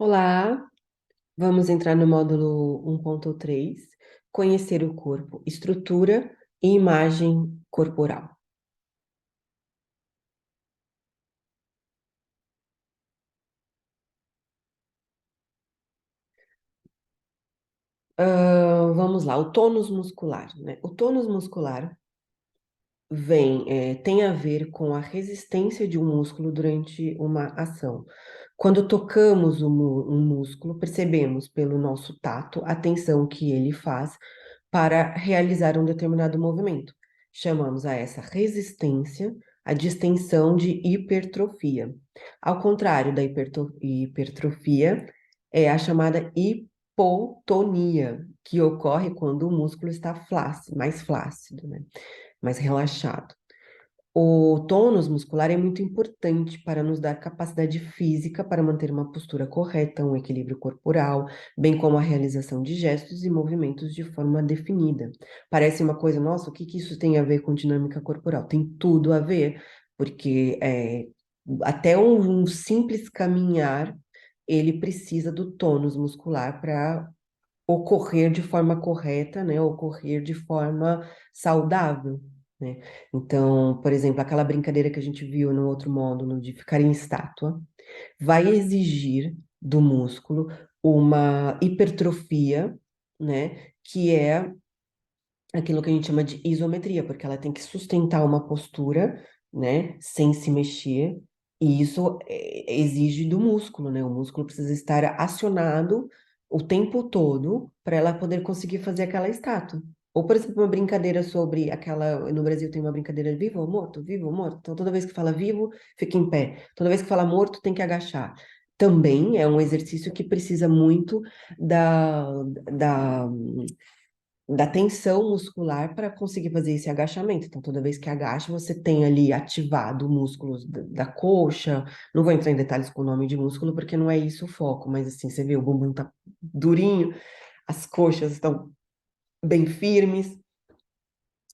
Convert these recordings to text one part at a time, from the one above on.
Olá, vamos entrar no módulo 1.3, conhecer o corpo, estrutura e imagem corporal. Vamos lá, o tônus muscular, né? O tônus muscular tem a ver com a resistência de um músculo durante uma ação. Quando tocamos um músculo, percebemos pelo nosso tato a tensão que ele faz para realizar um determinado movimento. Chamamos a essa resistência a distensão de hipertrofia. Ao contrário da hipertrofia, é a chamada hipotonia, que ocorre quando o músculo está mais flácido, né? Mais relaxado. O tônus muscular é muito importante para nos dar capacidade física para manter uma postura correta, um equilíbrio corporal, bem como a realização de gestos e movimentos de forma definida. Parece uma coisa, nossa, o que que isso tem a ver com dinâmica corporal? Tem tudo a ver, porque até um simples caminhar, ele precisa do tônus muscular para ocorrer de forma correta, né? Ocorrer de forma saudável, né? Então, por exemplo, aquela brincadeira que a gente viu no outro módulo de ficar em estátua, vai exigir do músculo uma hipertrofia, né? Que é aquilo que a gente chama de isometria, porque ela tem que sustentar uma postura, né, sem se mexer, e isso exige do músculo, né? O músculo precisa estar acionado o tempo todo para ela poder conseguir fazer aquela estátua. Ou, por exemplo, uma brincadeira sobre aquela. No Brasil tem uma brincadeira de vivo ou morto, vivo ou morto. Então, toda vez que fala vivo, fica em pé. Toda vez que fala morto, tem que agachar. Também é um exercício que precisa muito da da tensão muscular para conseguir fazer esse agachamento. Então, toda vez que agacha, você tem ali ativado músculos da coxa. Não vou entrar em detalhes com o nome de músculo, porque não é isso o foco, mas assim, você vê, o bumbum tá durinho, as coxas estão bem firmes,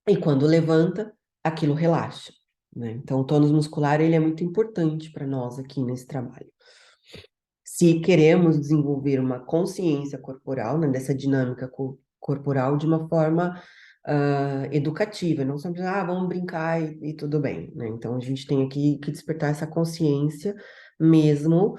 e quando levanta, aquilo relaxa, né? Então, o tônus muscular, ele é muito importante para nós aqui nesse trabalho. Se queremos desenvolver uma consciência corporal, né, dessa dinâmica corporal de uma forma educativa, não simplesmente, vamos brincar e tudo bem, né? Então, a gente tem aqui que despertar essa consciência mesmo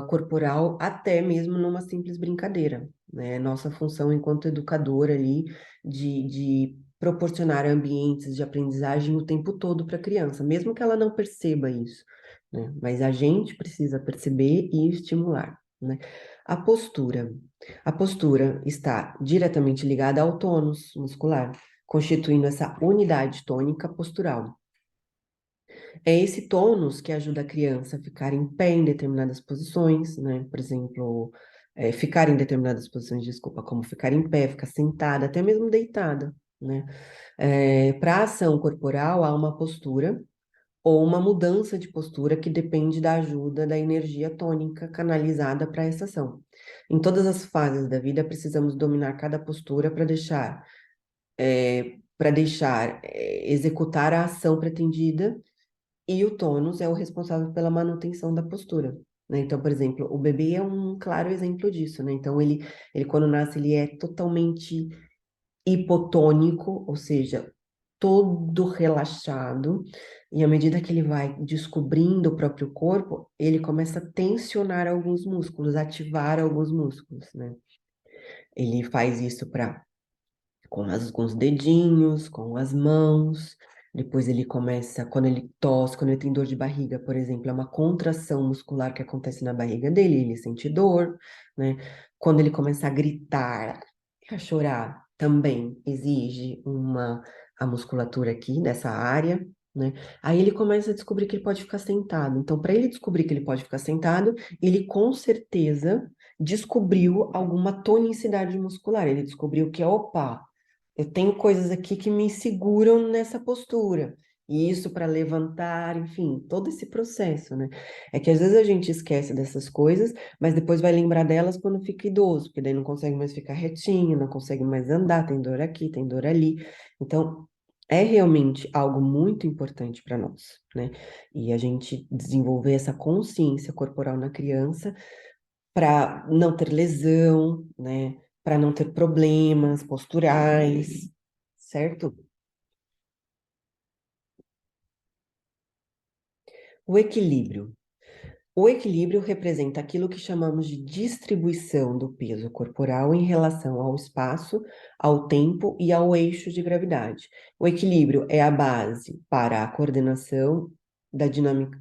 corporal, até mesmo numa simples brincadeira, né? Nossa função enquanto educadora ali de proporcionar ambientes de aprendizagem o tempo todo para a criança, mesmo que ela não perceba isso, né? Mas a gente precisa perceber e estimular, né? A postura. A postura está diretamente ligada ao tônus muscular, constituindo essa unidade tônica postural. É esse tônus que ajuda a criança a ficar em pé em determinadas posições, né? Por exemplo, ficar em determinadas posições, desculpa, como ficar em pé, ficar sentada, até mesmo deitada, né? Para a ação corporal, há uma postura ou uma mudança de postura que depende da ajuda da energia tônica canalizada para essa ação. Em todas as fases da vida, precisamos dominar cada postura para deixar executar a ação pretendida, e o tônus é o responsável pela manutenção da postura, né? Então, por exemplo, o bebê é um claro exemplo disso, né? Então, ele quando nasce, ele é totalmente hipotônico, ou seja, todo relaxado, e à medida que ele vai descobrindo o próprio corpo, ele começa a tensionar alguns músculos, ativar alguns músculos, né? Ele faz isso com os dedinhos, com as mãos. Depois ele começa, quando ele tosse, quando ele tem dor de barriga, por exemplo, é uma contração muscular que acontece na barriga dele, ele sente dor, né? Quando ele começa a gritar, a chorar, também exige a musculatura aqui nessa área, né? Aí ele começa a descobrir que ele pode ficar sentado. Então, para ele descobrir que ele pode ficar sentado, ele com certeza descobriu alguma tonicidade muscular. Ele descobriu que, opa, eu tenho coisas aqui que me seguram nessa postura. E isso para levantar, enfim, todo esse processo, né? É que às vezes a gente esquece dessas coisas, mas depois vai lembrar delas quando fica idoso, porque daí não consegue mais ficar retinho, não consegue mais andar, tem dor aqui, tem dor ali. Então, é realmente algo muito importante para nós, né? E a gente desenvolver essa consciência corporal na criança para não ter lesão, né? Para não ter problemas posturais, certo? O equilíbrio. O equilíbrio representa aquilo que chamamos de distribuição do peso corporal em relação ao espaço, ao tempo e ao eixo de gravidade. O equilíbrio é a base para a coordenação da dinâmica,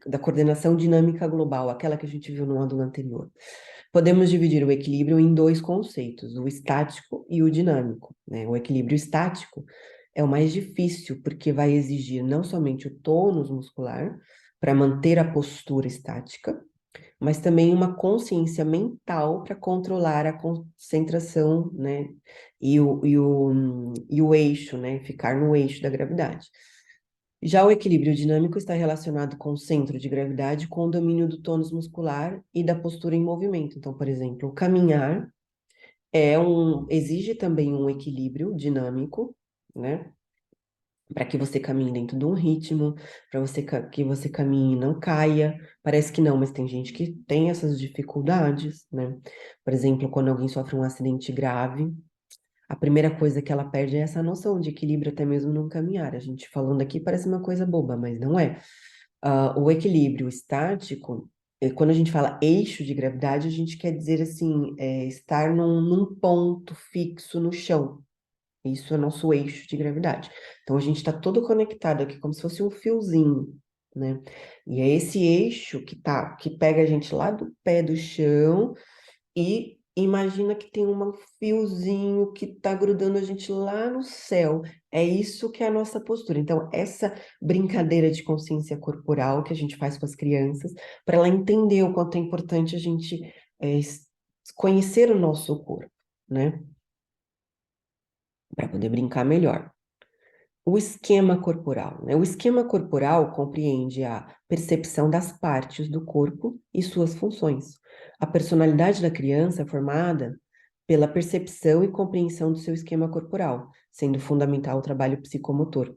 da coordenação dinâmica global, aquela que a gente viu no módulo anterior. Podemos dividir o equilíbrio em dois conceitos, o estático e o dinâmico, né? O equilíbrio estático é o mais difícil, porque vai exigir não somente o tônus muscular, para manter a postura estática, mas também uma consciência mental para controlar a concentração, né? E o eixo, né? Ficar no eixo da gravidade. Já o equilíbrio dinâmico está relacionado com o centro de gravidade, com o domínio do tônus muscular e da postura em movimento. Então, por exemplo, o caminhar exige também um equilíbrio dinâmico, né? Para que você caminhe dentro de um ritmo, para que você caminhe e não caia. Parece que não, mas tem gente que tem essas dificuldades, né? Por exemplo, quando alguém sofre um acidente grave, a primeira coisa que ela perde é essa noção de equilíbrio, até mesmo no caminhar. A gente falando aqui parece uma coisa boba, mas não é. O equilíbrio estático, quando a gente fala eixo de gravidade, a gente quer dizer assim, estar num ponto fixo no chão. Isso é nosso eixo de gravidade. Então a gente está todo conectado aqui, como se fosse um fiozinho, né? E é esse eixo que pega a gente lá do pé do chão e imagina que tem um fiozinho que está grudando a gente lá no céu. É isso que é a nossa postura. Então, essa brincadeira de consciência corporal que a gente faz com as crianças, para ela entender o quanto é importante a gente conhecer o nosso corpo, né? Para poder brincar melhor. O esquema corporal, né? O esquema corporal compreende a percepção das partes do corpo e suas funções. A personalidade da criança é formada pela percepção e compreensão do seu esquema corporal, sendo fundamental o trabalho psicomotor.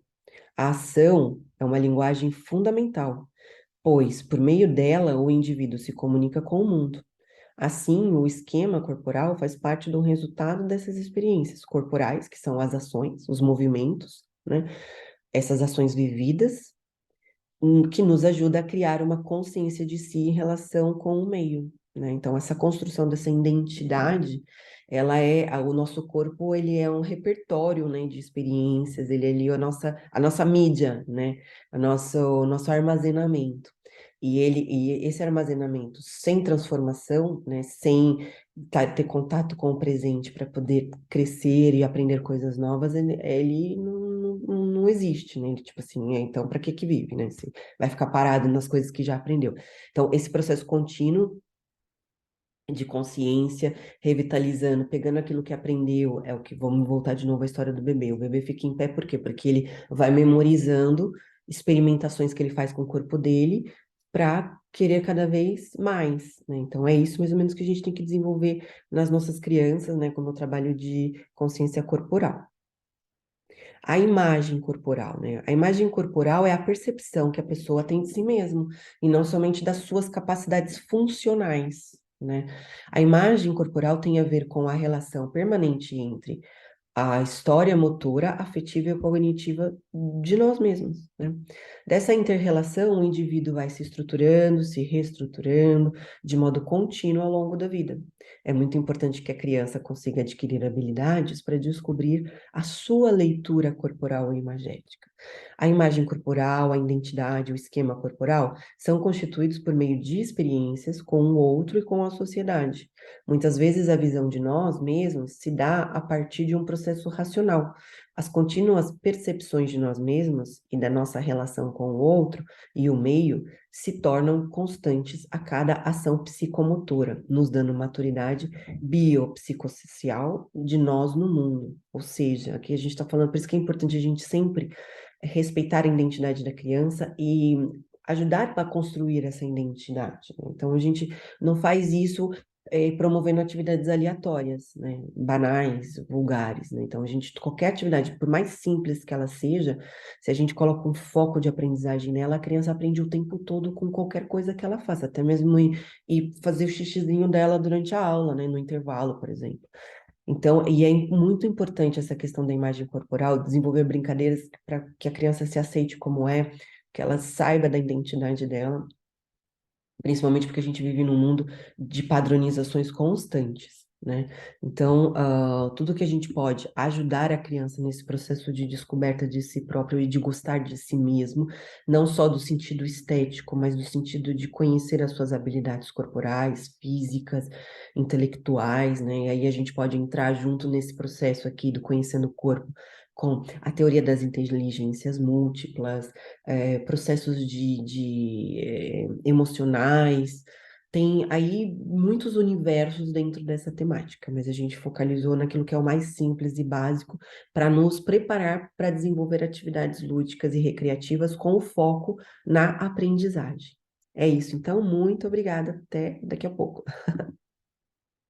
A ação é uma linguagem fundamental, pois, por meio dela, o indivíduo se comunica com o mundo. Assim, o esquema corporal faz parte do resultado dessas experiências corporais, que são as ações, os movimentos, né? Essas ações vividas, que nos ajuda a criar uma consciência de si em relação com o meio, né? Então, essa construção dessa identidade, o nosso corpo, ele é um repertório, né, de experiências, ele é ali a nossa mídia, né? O nosso armazenamento. E esse armazenamento sem transformação, né, sem ter contato com o presente para poder crescer e aprender coisas novas, ele não existe, né? Ele, tipo assim, então para que que vive, né? Assim, vai ficar parado nas coisas que já aprendeu. Então, esse processo contínuo de consciência, revitalizando, pegando aquilo que aprendeu, é o que vamos voltar de novo à história do bebê. O bebê fica em pé por quê? Porque ele vai memorizando experimentações que ele faz com o corpo dele para querer cada vez mais, né? Então é isso mais ou menos que a gente tem que desenvolver nas nossas crianças, né, como o trabalho de consciência corporal. A imagem corporal, né? A imagem corporal é a percepção que a pessoa tem de si mesmo, e não somente das suas capacidades funcionais, né? A imagem corporal tem a ver com a relação permanente entre a história motora, afetiva e cognitiva de nós mesmos, né? Dessa inter-relação, o indivíduo vai se estruturando, se reestruturando de modo contínuo ao longo da vida. É muito importante que a criança consiga adquirir habilidades para descobrir a sua leitura corporal e imagética. A imagem corporal, a identidade, o esquema corporal são constituídos por meio de experiências com o outro e com a sociedade. Muitas vezes a visão de nós mesmos se dá a partir de um processo racional. As contínuas percepções de nós mesmos e da nossa relação com o outro e o meio se tornam constantes a cada ação psicomotora, nos dando maturidade biopsicossocial de nós no mundo. Ou seja, aqui a gente está falando, por isso que é importante a gente sempre respeitar a identidade da criança e ajudar a construir essa identidade, né? Então a gente não faz isso promovendo atividades aleatórias, né? Banais, vulgares, né? Então, qualquer atividade, por mais simples que ela seja, se a gente coloca um foco de aprendizagem nela, a criança aprende o tempo todo com qualquer coisa que ela faça, até mesmo ir fazer o xixizinho dela durante a aula, né? No intervalo, por exemplo. Então, e é muito importante essa questão da imagem corporal, desenvolver brincadeiras para que a criança se aceite como é, que ela saiba da identidade dela, principalmente porque a gente vive num mundo de padronizações constantes, né? Então, tudo que a gente pode ajudar a criança nesse processo de descoberta de si próprio e de gostar de si mesmo, não só do sentido estético, mas do sentido de conhecer as suas habilidades corporais, físicas, intelectuais, né? E aí a gente pode entrar junto nesse processo aqui do conhecendo o corpo com a teoria das inteligências múltiplas, processos emocionais. Tem aí muitos universos dentro dessa temática, mas a gente focalizou naquilo que é o mais simples e básico para nos preparar para desenvolver atividades lúdicas e recreativas com o foco na aprendizagem. É isso, então, muito obrigada. Até daqui a pouco.